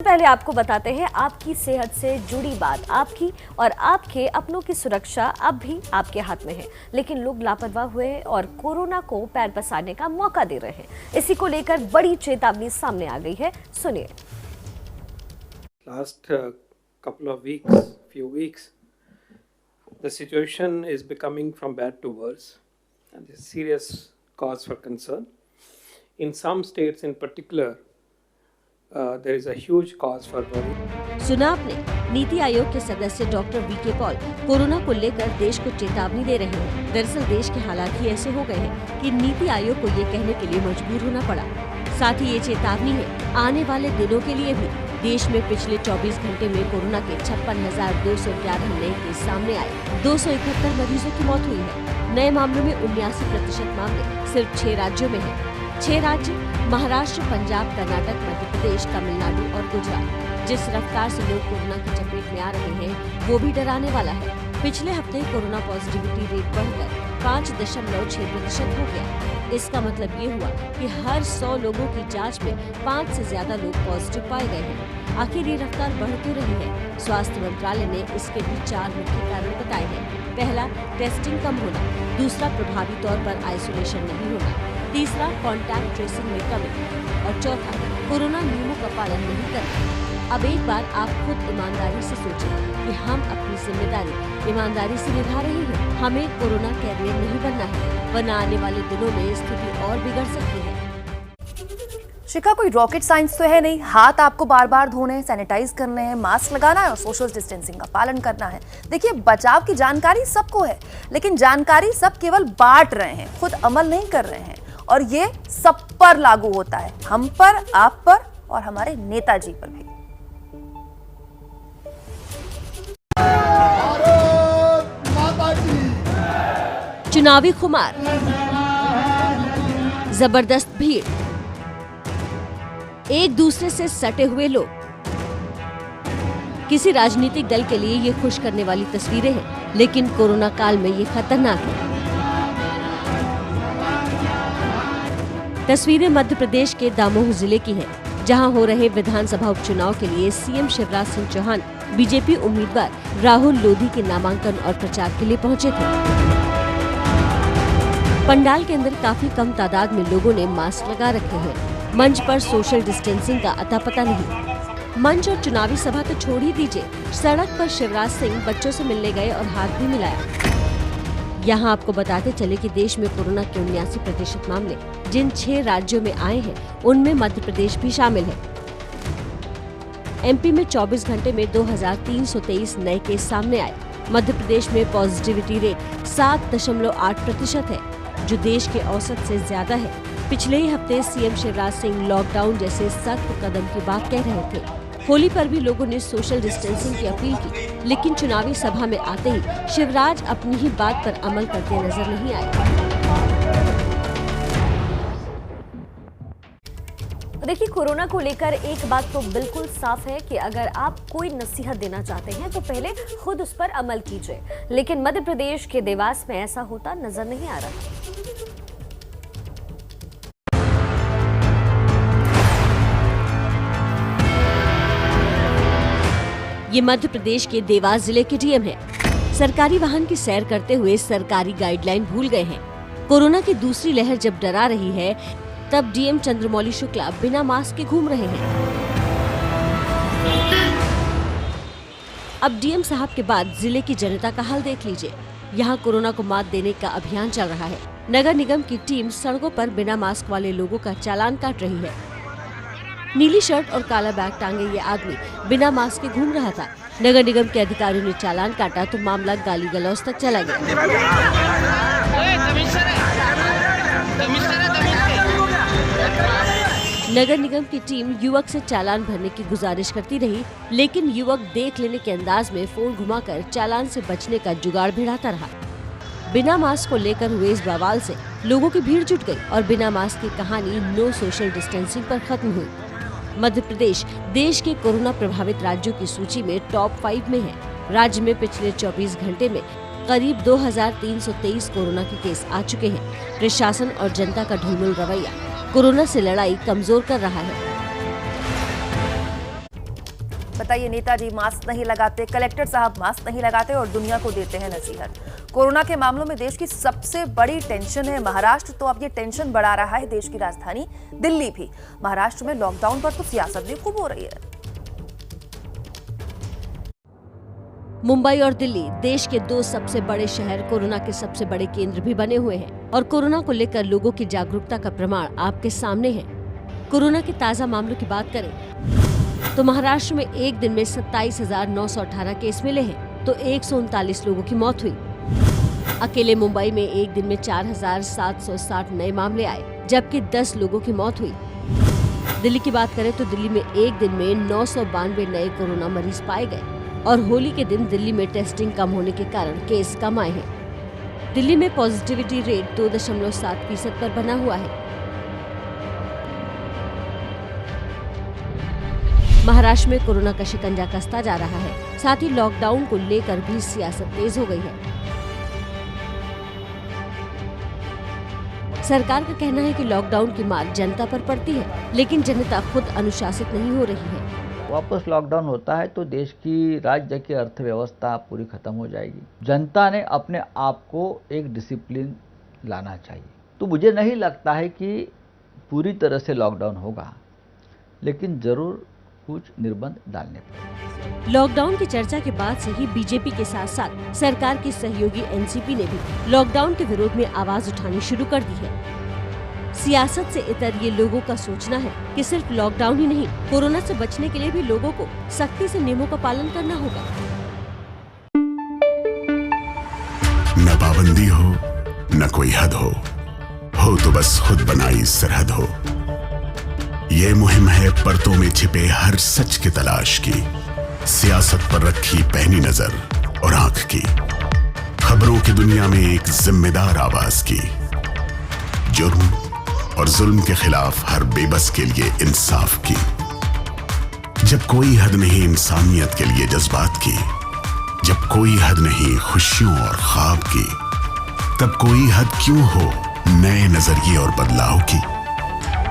पहले आपको बताते हैं आपकी सेहत से जुड़ी बात। आपकी और आपके अपनों की सुरक्षा अब भी आपके हाथ में है, लेकिन लोग लापरवाह हुए और कोरोना को पैर पसारने का मौका दे रहे हैं। इसी को लेकर बड़ी चेतावनी सामने आ गई है, सुनिए। Last couple of few weeks, the situation is becoming from bad to worse, and this is serious cause for concern. In some states in particular, there is a huge cause for worry. सुना आपने, नीति आयोग के सदस्य doctor VK Paul corona को लेकर देश को चेतावनी दे रहे हैं। दरअसल देश के हालात ही ऐसे हो गए हैं कि नीति आयोग को ये कहने के लिए मजबूर होना पड़ा। साथ ही ये चेतावनी है आने वाले दिनों के लिए भी। देश में पिछले 24 घंटे में कोरोना के 56,211 नए केस सामने आए। 271 मरीजों की मौत हुई है। नए मामलों में 79% मामले सिर्फ 6 राज्यों में हैं। 6 राज्य महाराष्ट्र, पंजाब, कर्नाटक, मध्य प्रदेश, तमिलनाडु और गुजरात। जिस रफ्तार से लोग कोरोना की चपेट में आ रहे हैं वो भी डराने वाला है। पिछले हफ्ते कोरोना पॉजिटिविटी रेट बढ़कर 5.6% हो गया। इसका मतलब ये हुआ कि हर 100 लोगों की जांच में 5 से ज्यादा लोग पॉजिटिव पाए गए हैं। आखिर ये रफ्तार बढ़ क्यों रही है? स्वास्थ्य मंत्रालय ने इसके भी 4 मुख्य कारण बताए हैं। पहला, टेस्टिंग कम होना। दूसरा, प्रभावी तौर पर आइसोलेशन नहीं होना। तीसरा, कॉन्टैक्ट ट्रेसिंग में कमी। और चौथा, कोरोना नियमों का पालन नहीं करना। अब एक बार आप खुद ईमानदारी से सोचें कि हम अपनी जिम्मेदारी ईमानदारी से निभा रहे हैं। हमें कोरोना कैरियर नहीं बनना है, वरना आने वाले दिनों में स्थिति और बिगड़ सकती है। शिखा, कोई रॉकेट साइंस तो है नहीं। हाथ आपको बार बार धोने हैं, सैनिटाइज करने हैं, मास्क लगाना है और सोशल डिस्टेंसिंग का पालन करना है। देखिए, बचाव की जानकारी सबको है, लेकिन जानकारी सब केवल बांट रहे हैं, खुद अमल नहीं कर रहे हैं। और ये सब पर लागू होता है, हम पर, आप पर और हमारे नेताजी पर भी। चुनावी खुमार, जबरदस्त भीड़, एक दूसरे से सटे हुए लोग। किसी राजनीतिक दल के लिए ये खुश करने वाली तस्वीरें हैं, लेकिन कोरोना काल में ये खतरनाक है। तस्वीरें मध्य प्रदेश के दामोह जिले की हैं, जहां हो रहे विधानसभा उपचुनाव के लिए सीएम शिवराज सिंह चौहान बीजेपी उम्मीदवार राहुल लोधी के नामांकन और प्रचार के लिए पहुंचे थे। पंडाल के अंदर काफी कम तादाद में लोगों ने मास्क लगा रखे हैं। मंच पर सोशल डिस्टेंसिंग का अता पता नहीं। मंच और चुनावी सभा तो छोड़ ही दीजिए, सड़क पर शिवराज सिंह बच्चों से मिलने गए और हाथ भी मिलाया। यहाँ आपको बताते चले कि देश में कोरोना के 79% मामले जिन 6 राज्यों में आए हैं, उनमें मध्य प्रदेश भी शामिल है। एमपी में 24 घंटे में 2,323 नए केस सामने आए। मध्य प्रदेश में पॉजिटिविटी रेट 7.8% है, जो देश के औसत से ज्यादा है। पिछले ही हफ्ते सीएम शिवराज सिंह लॉकडाउन जैसे सख्त कदम की बात कह रहे थे। होली पर भी लोगों ने सोशल डिस्टेंसिंग की अपील की, लेकिन चुनावी सभा में आते ही शिवराज अपनी ही बात पर अमल करते नजर नहीं आए। देखिए, कोरोना को लेकर एक बात तो बिल्कुल साफ है कि अगर आप कोई नसीहत देना चाहते हैं तो पहले खुद उस पर अमल कीजिए, लेकिन मध्य प्रदेश के देवास में ऐसा होता नजर नहीं आ रहा। ये मध्य प्रदेश के देवास जिले के डीएम है। सरकारी वाहन की सैर करते हुए सरकारी गाइडलाइन भूल गए हैं। कोरोना की दूसरी लहर जब डरा रही है, तब डीएम चंद्रमौली शुक्ला बिना मास्क के घूम रहे हैं। अब डीएम साहब के बाद जिले की जनता का हाल देख लीजिए। यहाँ कोरोना को मात देने का अभियान चल रहा है। नगर निगम की टीम सड़कों पर बिना मास्क वाले लोगों का चालान काट रही है। नीली शर्ट और काला बैग टांगे ये आदमी बिना मास्क के घूम रहा था। नगर निगम के अधिकारियों ने चालान काटा तो मामला गाली गलौज तक चला गया। नगर निगम की टीम युवक से चालान भरने की गुजारिश करती रही, लेकिन युवक देख लेने के अंदाज में फोन घुमाकर चालान से बचने का जुगाड़ भिड़ाता रहा। बिना मास्क को लेकर हुए इस बवाल से लोगों की भीड़ जुट गई और बिना मास्क की कहानी नो सोशल डिस्टेंसिंग पर खत्म हुई। मध्य प्रदेश देश के कोरोना प्रभावित राज्यों की सूची में टॉप 5 में है। राज्य में पिछले 24 घंटे में करीब 2,323 कोरोना के केस आ चुके हैं। प्रशासन और जनता का ढिलमुल रवैया कोरोना से लड़ाई कमजोर कर रहा है। बताइए, नेताजी मास्क नहीं लगाते, कलेक्टर साहब मास्क नहीं लगाते और दुनिया को देते हैं नसीहत। कोरोना के मामलों में देश की सबसे बड़ी टेंशन है महाराष्ट्र, तो अब ये टेंशन बढ़ा रहा है देश की राजधानी दिल्ली भी। महाराष्ट्र में लॉकडाउन पर तो सियासत भी खूब हो रही है। मुंबई और दिल्ली देश के दो सबसे बड़े शहर कोरोना के सबसे बड़े केंद्र भी बने हुए हैं और कोरोना को लेकर लोगों की जागरूकता का प्रमाण आपके सामने है। कोरोना के ताज़ा मामलों की बात करें तो महाराष्ट्र में एक दिन में 27,918 केस मिले हैं तो 139 लोगों की मौत हुई। अकेले मुंबई में एक दिन में 4,760 नए मामले आए जबकि 10 लोगों की मौत हुई। दिल्ली की बात करें तो दिल्ली में एक दिन में 992 नए कोरोना मरीज पाए गए और होली के दिन दिल्ली में टेस्टिंग कम होने के कारण केस कम आए हैं। दिल्ली में पॉजिटिविटी रेट 2.7% पर बना हुआ है। महाराष्ट्र में कोरोना का शिकंजा कसता जा रहा है, साथ ही लॉकडाउन को लेकर भी सियासत तेज हो गई है। सरकार का कहना है कि लॉकडाउन की मार जनता पर पड़ती है, लेकिन जनता खुद अनुशासित नहीं हो रही है। वापस लॉकडाउन होता है तो देश की राज्य की अर्थव्यवस्था पूरी खत्म हो जाएगी। जनता ने अपने आप को एक डिसिप्लिन लाना चाहिए। तो मुझे नहीं लगता है कि पूरी तरह से लॉकडाउन होगा, लेकिन जरूर कुछ निर्बंध डालने पड़ेंगे। लॉकडाउन की चर्चा के बाद से ही बीजेपी के साथ साथ सरकार की सहयोगी एनसीपी ने भी लॉकडाउन के विरोध में आवाज उठानी शुरू कर दी है। सियासत से इतर ये लोगों का सोचना है कि सिर्फ लॉकडाउन ही नहीं, कोरोना से बचने के लिए भी लोगों को सख्ती से नियमों का पालन करना होगा। न पाबंदी हो न कोई हद हो तो बस खुद बनाई सरहद हो। ये मुहिम है परतों में छिपे हर सच की तलाश की, सियासत पर रखी पैनी नजर और आंख की, खबरों की दुनिया में एक जिम्मेदार आवाज की, जुर्म और जुल्म के खिलाफ हर बेबस के लिए इंसाफ की। जब कोई हद नहीं इंसानियत के लिए जज्बात की, जब कोई हद नहीं खुशियों और ख्वाब की, तब कोई हद क्यों हो नए नजरिए और बदलाव की।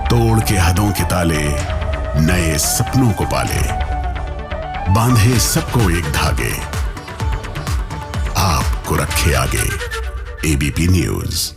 तोड़ के हदों के ताले नए सपनों को पाले, बांधे सबको एक धागे, आपको रखे आगे एबीपी न्यूज।